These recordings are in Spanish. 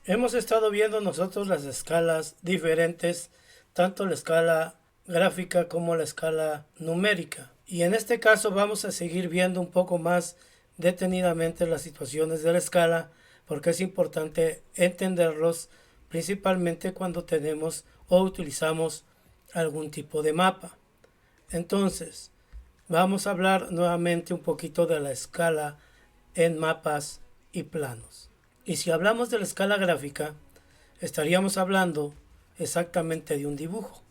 Hemos estado viendo nosotros las escalas diferentes, tanto la escala gráfica como la escala numérica. Y en este caso vamos a seguir viendo un poco más detenidamente las situaciones de la escala, porque es importante entenderlos principalmente cuando tenemos o utilizamos algún tipo de mapa. Entonces, vamos a hablar nuevamente un poquito de la escala en mapas y planos. Y si hablamos de la escala gráfica, estaríamos hablando exactamente de un dibujo,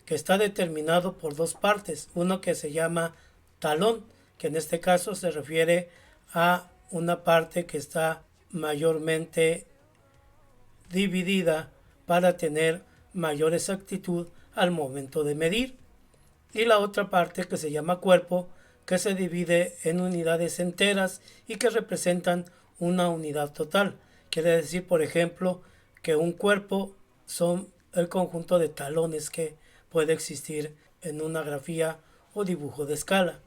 que está determinado por dos partes. Uno que se llama talón, que en este caso se refiere a una parte que está mayormente dividida para tener mayor exactitud al momento de medir. Y la otra parte que se llama cuerpo, que se divide en unidades enteras y que representan una unidad total. Quiere decir, por ejemplo, que un cuerpo son el conjunto de talones que puede existir en una grafía o dibujo de escala.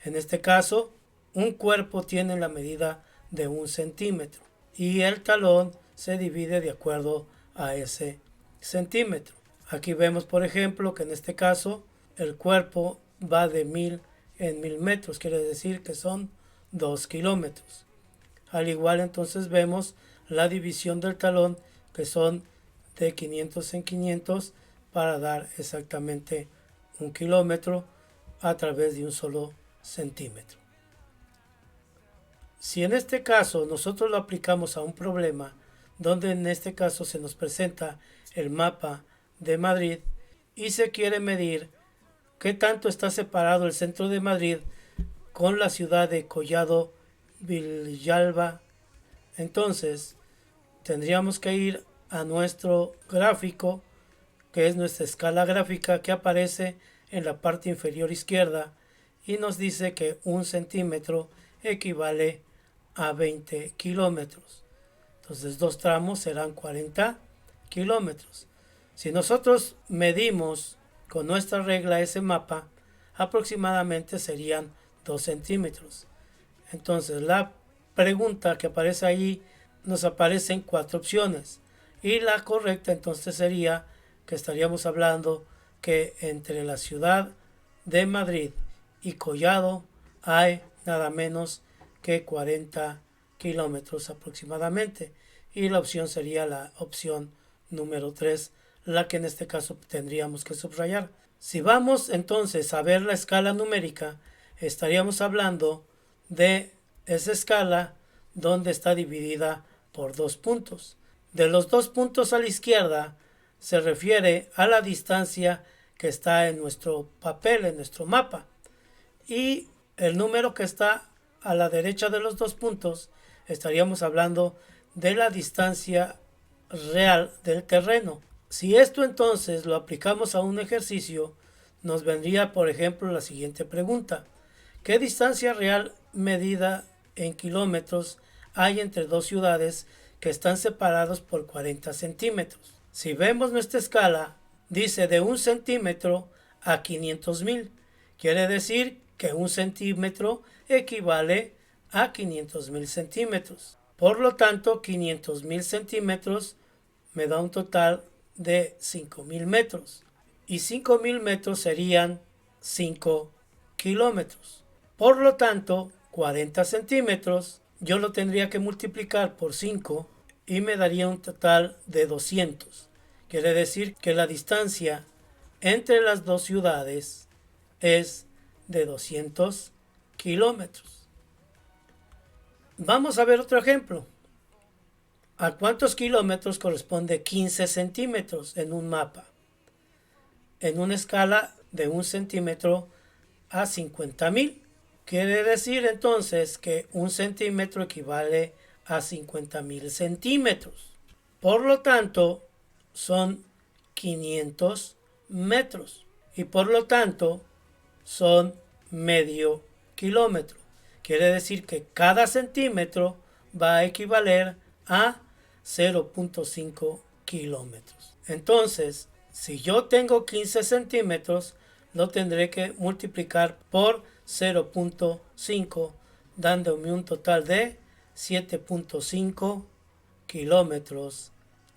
En este caso, un cuerpo tiene la medida de 1 centímetro y el talón se divide de acuerdo a ese centímetro. Aquí vemos, por ejemplo, que en este caso el cuerpo va de 1000 en 1000 metros, quiere decir que son 2 kilómetros. Al igual entonces vemos la división del talón, que son de 500 en 500 para dar exactamente 1 kilómetro a través de un solo centímetro. Si en este caso nosotros lo aplicamos a un problema, donde en este caso se nos presenta el mapa de Madrid y se quiere medir qué tanto está separado el centro de Madrid con la ciudad de Collado Villalba, entonces tendríamos que ir a nuestro gráfico, que es nuestra escala gráfica que aparece en la parte inferior izquierda y nos dice que 1 centímetro equivale a 20 kilómetros. Entonces dos tramos serán 40 kilómetros. Si nosotros medimos con nuestra regla ese mapa, aproximadamente serían 2 centímetros. Entonces la pregunta que aparece ahí nos aparecen 4 opciones y la correcta entonces sería que estaríamos hablando que entre la ciudad de Madrid y Collado hay nada menos que 40 kilómetros aproximadamente, y la opción sería la opción número 3, la que en este caso tendríamos que subrayar. Si vamos entonces a ver la escala numérica, estaríamos hablando de esa escala donde está dividida por dos puntos. De los dos puntos a la izquierda se refiere a la distancia que está en nuestro papel, en nuestro mapa, y el número que está a la derecha de los dos puntos estaríamos hablando de la distancia real del terreno. Si esto entonces lo aplicamos a un ejercicio, nos vendría por ejemplo la siguiente pregunta: ¿qué distancia real medida en kilómetros hay entre dos ciudades que están separados por 40 centímetros? Si vemos nuestra escala, dice de 1 centímetro a 500.000. Quiere decir que 1 centímetro equivale a 500.000 centímetros. Por lo tanto, 500.000 centímetros me da un total de 5.000 metros. Y 5.000 metros serían 5 kilómetros. Por lo tanto, 40 centímetros yo lo tendría que multiplicar por 5 y me daría un total de 200. Quiere decir que la distancia entre las dos ciudades es de 200 kilómetros. Vamos a ver otro ejemplo. ¿A cuántos kilómetros corresponde 15 centímetros en un mapa? En una escala de 1 centímetro a 50.000. Quiere decir entonces que 1 centímetro equivale a 50.000 centímetros. Por lo tanto, son 500 metros. Y por lo tanto, son medio kilómetro. Quiere decir que cada centímetro va a equivaler a 0.5 kilómetros. Entonces, si yo tengo 15 centímetros, lo tendré que multiplicar por 0.5, dándome un total de 7.5 kilómetros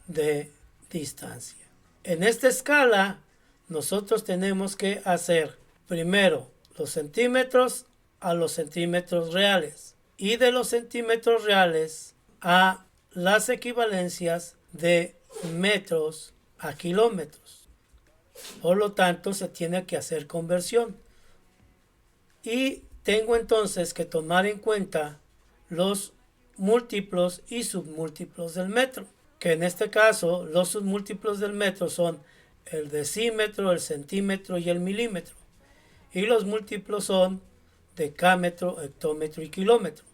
de distancia. En esta escala nosotros tenemos que hacer primero los centímetros a los centímetros reales y de los centímetros reales a las equivalencias de metros a kilómetros. Por lo tanto, se tiene que hacer conversión. Y tengo entonces que tomar en cuenta los múltiplos y submúltiplos del metro, que en este caso los submúltiplos del metro son el decímetro, el centímetro y el milímetro. Y los múltiplos son decámetro, hectómetro y kilómetro.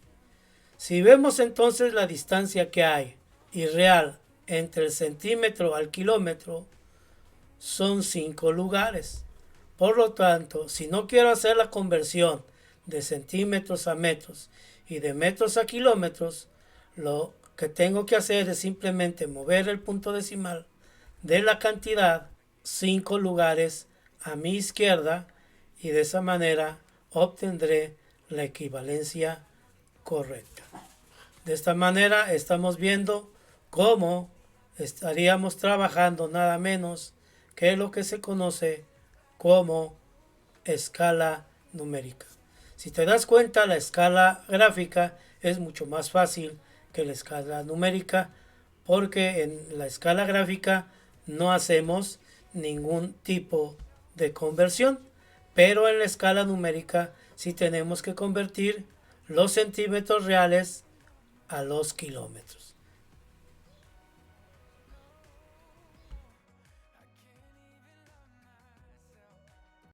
Si vemos entonces la distancia que hay y real entre el centímetro al kilómetro, son 5 lugares. Por lo tanto, si no quiero hacer la conversión de centímetros a metros y de metros a kilómetros, lo que tengo que hacer es simplemente mover el punto decimal de la cantidad 5 lugares a mi izquierda y de esa manera obtendré la equivalencia correcta. De esta manera estamos viendo cómo estaríamos trabajando nada menos que lo que se conoce como escala numérica. Si te das cuenta, la escala gráfica es mucho más fácil que la escala numérica, porque en la escala gráfica no hacemos ningún tipo de conversión, pero en la escala numérica sí tenemos que convertir los centímetros reales a los kilómetros.